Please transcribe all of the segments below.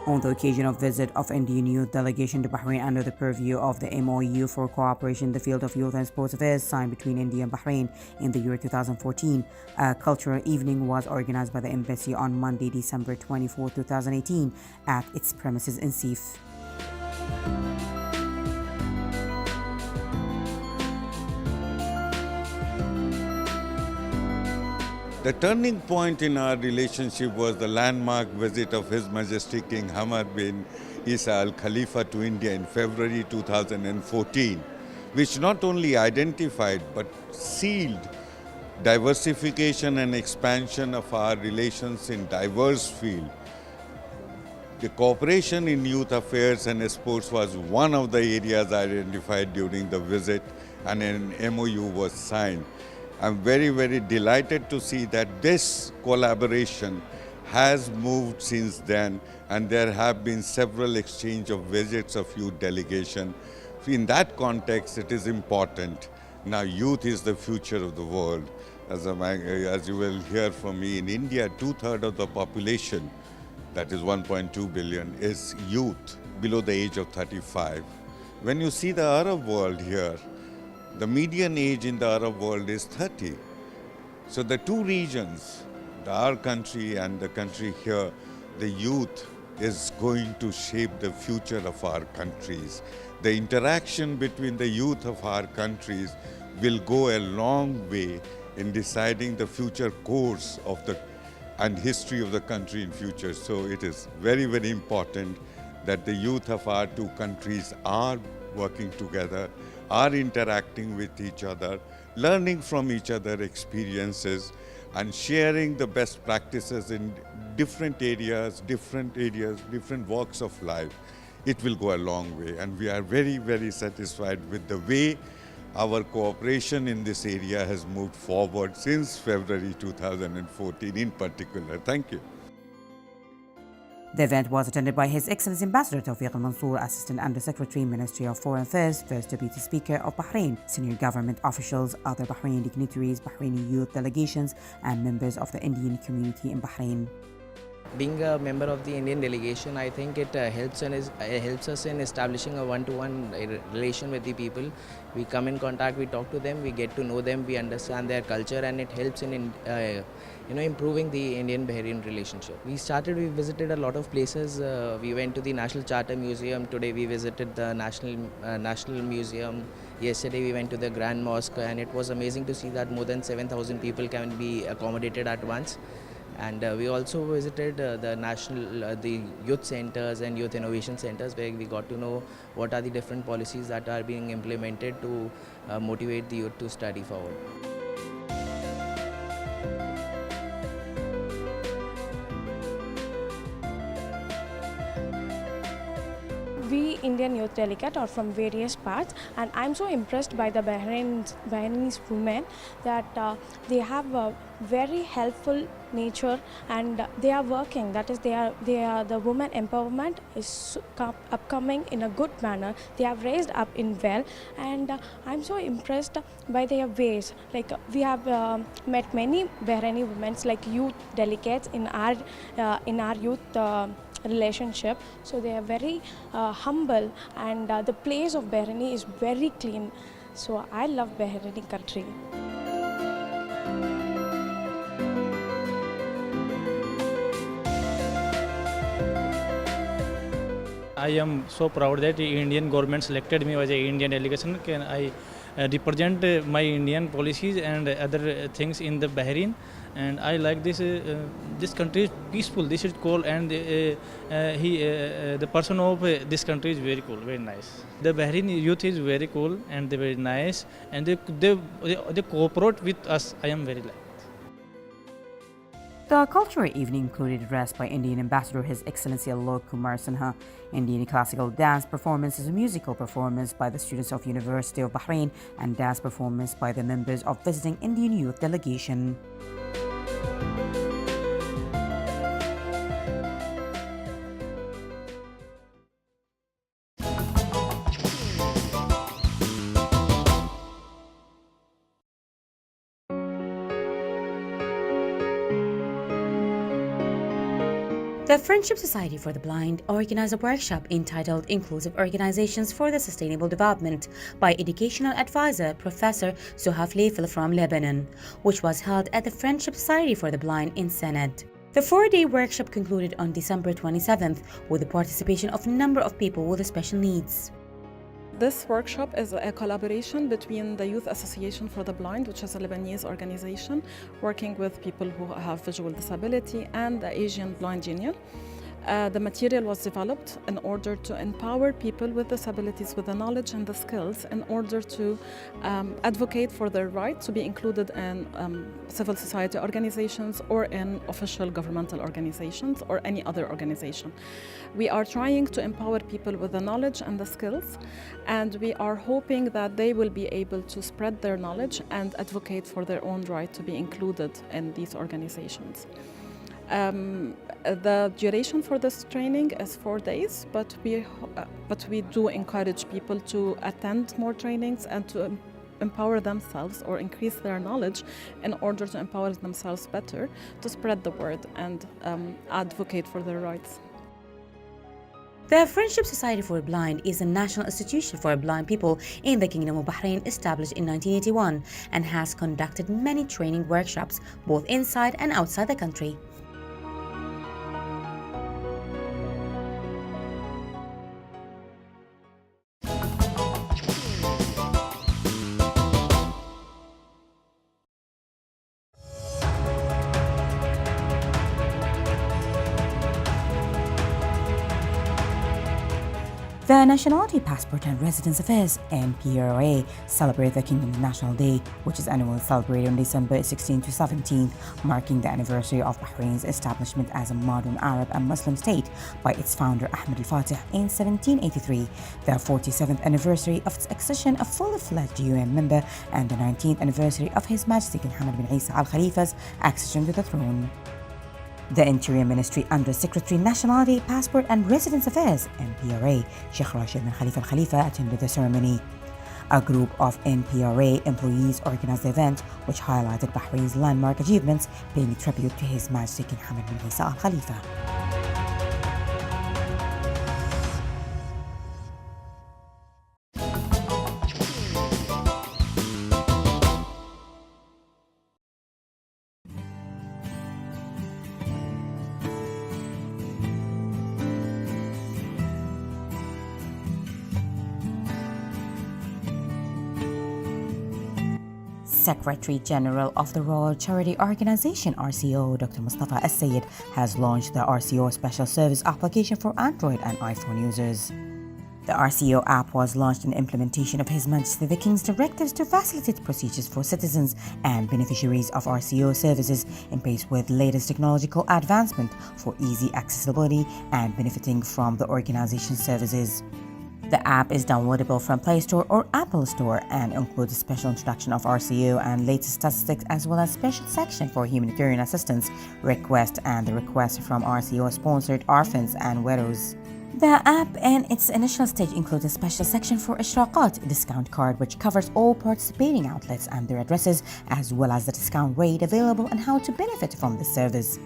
On the occasion of visit of Indian youth delegation to Bahrain under the purview of the MOU for cooperation in the field of youth and sports affairs signed between India and Bahrain in the year 2014, a cultural evening was organized by the embassy on Monday, December 24, 2018 at its premises in Sif. The turning point in our relationship was the landmark visit of His Majesty King Hamad bin Isa Al Khalifa to India in February 2014, which not only identified but sealed diversification and expansion of our relations in diverse fields. The cooperation in youth affairs and sports was one of the areas identified during the visit, and an MOU was signed. I'm very, very delighted to see that this collaboration has moved since then, and there have been several exchange of visits of youth delegation. In that context, it is important. Now, youth is the future of the world. As you will hear from me, in India, 2/3 of the population, that is 1.2 billion, is youth below the age of 35. When you see the Arab world here, the median age in the Arab world is 30. So the two regions, our country and the country here, the youth is going to shape the future of our countries. The interaction between the youth of our countries will go a long way in deciding the future course of the and history of the country in future. So it is very, very important that the youth of our two countries are working together, are interacting with each other, learning from each other experiences, and sharing the best practices in different areas, different walks of life. It will go a long way, and we are very, very satisfied with the way our cooperation in this area has moved forward since February 2014 in particular. Thank you. The event was attended by His Excellency Ambassador Tawfiq Al-Mansour, Assistant Undersecretary, Ministry of Foreign Affairs, First Deputy Speaker of Bahrain, senior government officials, other Bahraini dignitaries, Bahraini youth delegations, and members of the Indian community in Bahrain. Being a member of the Indian delegation, I think it helps us in establishing a one-to-one relation with the people. We come in contact, we talk to them, we get to know them, we understand their culture, and it helps in improving the Indian-Bahrain relationship. We visited a lot of places. We went to the National Charter Museum. Today we visited the National Museum. Yesterday we went to the Grand Mosque, and it was amazing to see that more than 7,000 people can be accommodated at once. And we also visited the youth centers and youth innovation centers, where we got to know what are the different policies that are being implemented to motivate the youth to study forward. We Indian youth delegate are from various parts, and I'm so impressed by the Bahrainese women that they have a very helpful nature, and they are working. That is, the women empowerment is upcoming in a good manner. They have raised up in well, and I'm so impressed by their ways. Like we have met many Bahraini women, like youth delegates in our youth relationship. So they are very humble, and the place of Bahrain is very clean. So I love Bahraini country. I am so proud that the Indian government selected me as an Indian delegation. Can I represent my Indian policies and other things in the Bahrain? And I like this. This country is peaceful. This is cool, and the person of this country is very cool, very nice. The Bahraini youth is very cool and they're very nice, and they cooperate with us. I am very like. The cultural evening included address by Indian Ambassador His Excellency Alok Kumar Sinha, Indian classical dance performances, musical performance by the students of University of Bahrain, and dance performance by the members of visiting Indian youth delegation. The Friendship Society for the Blind organized a workshop entitled Inclusive Organizations for the Sustainable Development by educational advisor Professor Suhaf Leifel from Lebanon, which was held at the Friendship Society for the Blind in Sened. The 4-day workshop concluded on December 27th with the participation of a number of people with special needs. This workshop is a collaboration between the Youth Association for the Blind, which is a Lebanese organization working with people who have visual disability, and the Asian Blind Union. The material was developed in order to empower people with disabilities with the knowledge and the skills in order to advocate for their right to be included in civil society organizations or in official governmental organizations or any other organization. We are trying to empower people with the knowledge and the skills, and we are hoping that they will be able to spread their knowledge and advocate for their own right to be included in these organizations. The duration for this training is 4 days, but we do encourage people to attend more trainings and to empower themselves or increase their knowledge in order to empower themselves better, to spread the word and advocate for their rights. The Friendship Society for the Blind is a national institution for blind people in the Kingdom of Bahrain, established in 1981, and has conducted many training workshops both inside and outside the country. The Nationality Passport and Residence Affairs (NPRA) celebrate the Kingdom's National Day, which is annually celebrated on December 16 to 17, marking the anniversary of Bahrain's establishment as a modern Arab and Muslim state by its founder Ahmed al-Fatih in 1783, the 47th anniversary of its accession a fully-fledged UN member, and the 19th anniversary of His Majesty King Hamad bin Isa Al Khalifa's accession to the throne. The Interior Ministry Under Secretary Nationality, Passport and Residence Affairs (NPRA) Sheikh Rashid bin Khalifa Al Khalifa attended the ceremony. A group of NPRA employees organized the event, which highlighted Bahrain's landmark achievements, paying tribute to His Majesty King Hamad bin Isa Al Khalifa. Secretary General of the Royal Charity Organization (RCO), Dr. Mustafa Al-Sayed, has launched the RCO Special Service application for Android and iPhone users. The RCO app was launched in implementation of His Majesty the King's directives to facilitate procedures for citizens and beneficiaries of RCO services in pace with latest technological advancement for easy accessibility and benefiting from the organization's services. The app is downloadable from Play Store or Apple Store and includes a special introduction of RCO and latest statistics, as well as special section for humanitarian assistance requests and the requests from RCO-sponsored orphans and widows. The app in its initial stage includes a special section for Ishraqat discount card, which covers all participating outlets and their addresses, as well as the discount rate available and how to benefit from the service.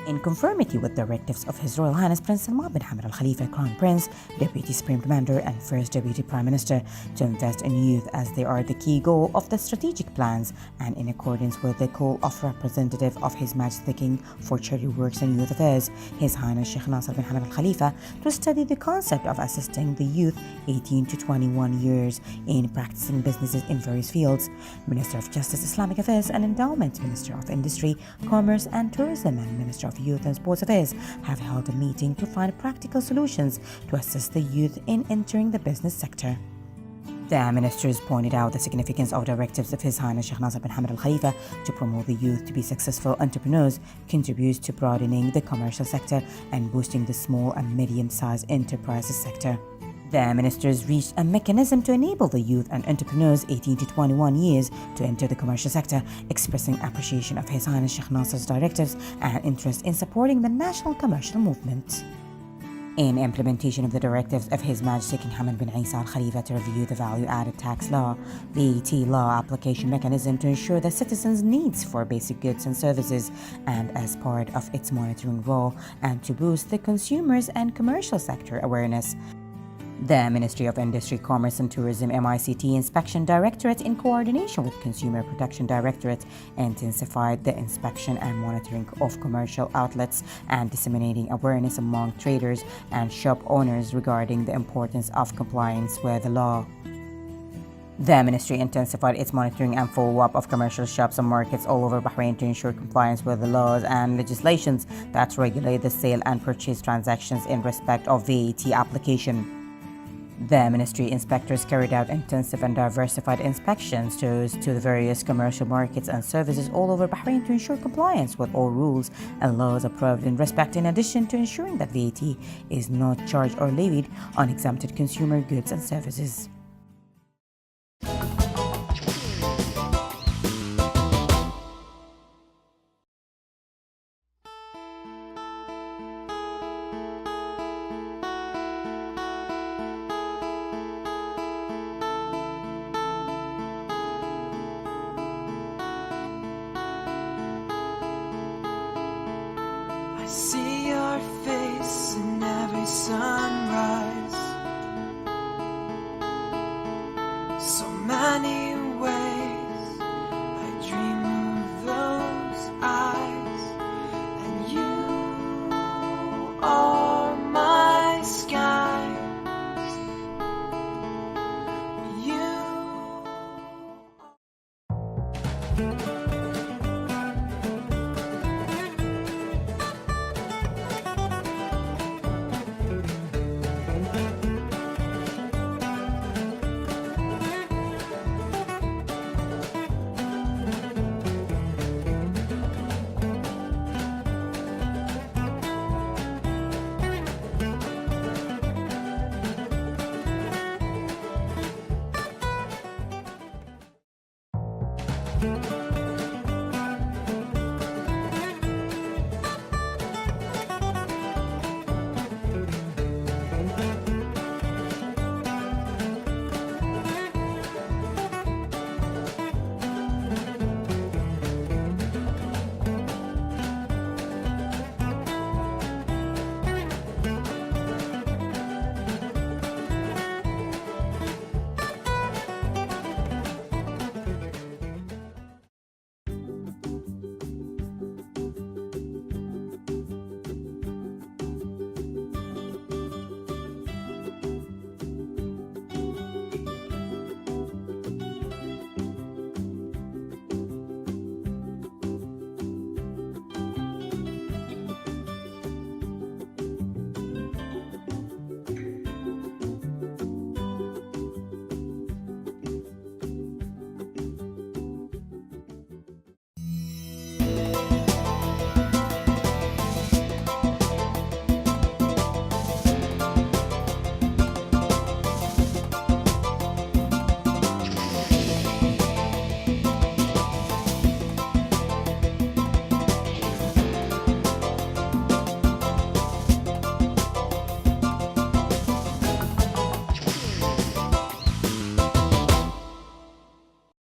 In conformity with directives of His Royal Highness Prince Salman bin Hamad Al Khalifa, Crown Prince, Deputy Supreme Commander and First Deputy Prime Minister, to invest in youth as they are the key goal of the strategic plans, and in accordance with the call of Representative of His Majesty the King for Charity Works and Youth Affairs, His Highness Sheikh Nasser bin Hamad Al Khalifa, to study the concept of assisting the youth 18 to 21 years in practicing businesses in various fields. Minister of Justice, Islamic Affairs and Endowment, Minister of Industry, Commerce and Tourism, and Minister of Youth and Sports Affairs have held a meeting to find practical solutions to assist the youth in entering the business sector. The ministers pointed out the significance of directives of His Highness Sheikh Nasser bin Hamad Al Khalifa to promote the youth to be successful entrepreneurs, contributes to broadening the commercial sector and boosting the small and medium-sized enterprises sector. The ministers reached a mechanism to enable the youth and entrepreneurs 18 to 21 years to enter the commercial sector, expressing appreciation of His Highness Sheikh Nasser's directives and interest in supporting the national commercial movement. in implementation of the directives of His Majesty King Hamad bin Isa Al Khalifa to review the value-added tax law, VAT law application mechanism to ensure the citizens' needs for basic goods and services, and as part of its monitoring role and to boost the consumers and commercial sector awareness. The Ministry of Industry, Commerce and Tourism MICT Inspection Directorate, in coordination with Consumer Protection Directorate, intensified the inspection and monitoring of commercial outlets and disseminating awareness among traders and shop owners regarding the importance of compliance with the law. The ministry intensified its monitoring and follow-up of commercial shops and markets all over Bahrain to ensure compliance with the laws and legislations that regulate the sale and purchase transactions in respect of VAT application. The ministry inspectors carried out intensive and diversified inspections to the various commercial markets and services all over Bahrain to ensure compliance with all rules and laws approved in respect, in addition to ensuring that VAT is not charged or levied on exempted consumer goods and services. I see your face in every sunrise, so many ways I dream of those eyes, and you are my skies. You